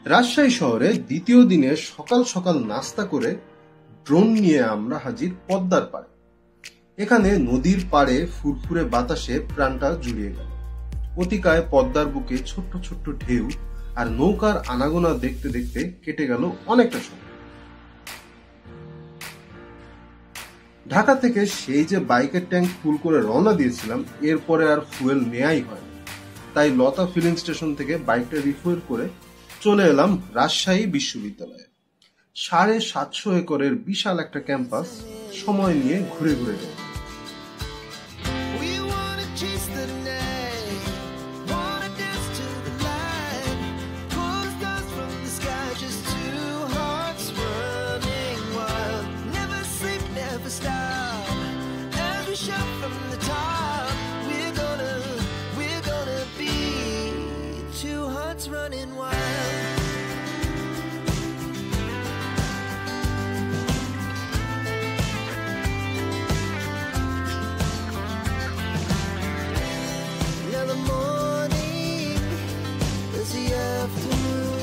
রাজশাহী শহরে দ্বিতীয় দিনে সকাল সকাল নাস্তা করে ড্রোন নিয়ে আমরা হাজির পদ্মার পাড়ে। এখানে নদীর পাড়ে ফুরফুরে বাতাসে প্রাণটা জুড়িয়ে গেল। অতিকায় পদ্মার বুকে ছোট্ট ছোট্ট ঢেউ আর নৌকার আনাগোনা দেখতে দেখতে কেটে গেল অনেকটা সময়। ঢাকা থেকে সেই যে বাইকের ট্যাঙ্ক ফুল করে রওনা দিয়েছিলাম, এরপরে আর ফুয়েল নেয়াই হয়নি। তাই লতা ফিলিং স্টেশন থেকে বাইকটা রিফুয়েল করে চলে এলাম রাজশাহী বিশ্ববিদ্যালয়ে। 750 একরের বিশাল একটা ক্যাম্পাস, সময় নিয়ে ঘুরে ঘুরে যাই। Running wild. Now the morning is the afternoon.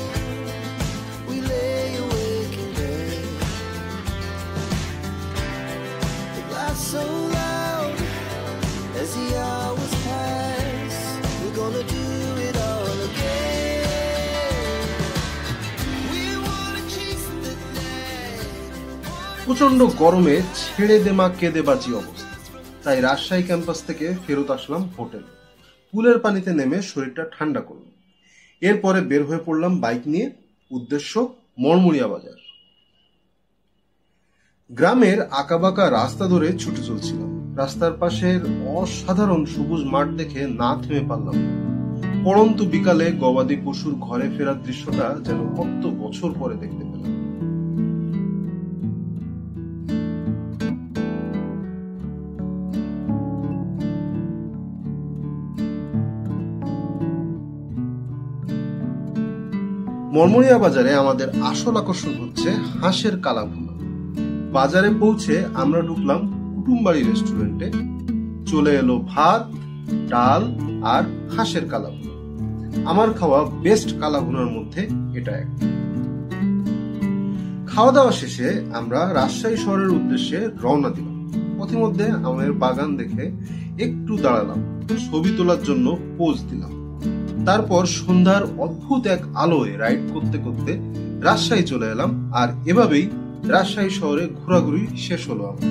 We lay awake in bed. The laughs so loud as the hours pass. We're gonna do it all again. প্রচন্ড গরমে ছেড়ে দেমা কেঁদে বাঁচি অবস্থা। তাই রাজশাহী ক্যাম্পাস থেকে ফেরত আসলাম হোটেলে। পুলের পানিতে নেমে শরীরটা ঠান্ডা করলাম। এরপরে বের হয়ে পড়লাম বাইক নিয়ে, উদ্দেশ্য মরমুড়িয়া বাজার। গ্রামের আঁকাবাঁকা রাস্তা ধরে ছুটে চলছিলাম। রাস্তার পাশের অসাধারণ সবুজ মাঠ দেখে না থেমে পারলাম। পড়ন্ত বিকালে গবাদি পশুর ঘরে ফেরার দৃশ্যটা যেন কত বছর পরে দেখতে পেলাম। মরমরিয়া বাজারে আমাদের আসল আকর্ষণ হচ্ছে হাঁসের কালাভুনা। বাজারে পৌঁছে আমরা ঢুকলাম কুটুমবাড়ি রেস্টুরেন্টে। চলে এলো ভাত, ডাল আর হাঁসের কালাভুনা। আমার খাওয়া বেস্ট কালাভুনার মধ্যে এটা একটা। খাওয়া দাওয়া শেষে আমরা রাজশাহী শহরের উদ্দেশ্যে রওনা দিলাম। পথিমধ্যে আমের বাগান দেখে একটু দাঁড়ালাম, ছবি তোলার জন্য পোজ দিলাম। তারপর সন্ধ্যার অদ্ভুত এক আলোয় রাইড করতে করতে রাজশাহী চলে এলাম। আর এভাবেই রাজশাহী শহরে ঘোরাঘুরি শেষ হলো আমার।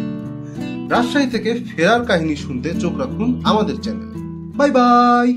রাজশাহী থেকে ফেরার কাহিনী শুনতে চোখ রাখুন আমাদের চ্যানেলে। Bye bye.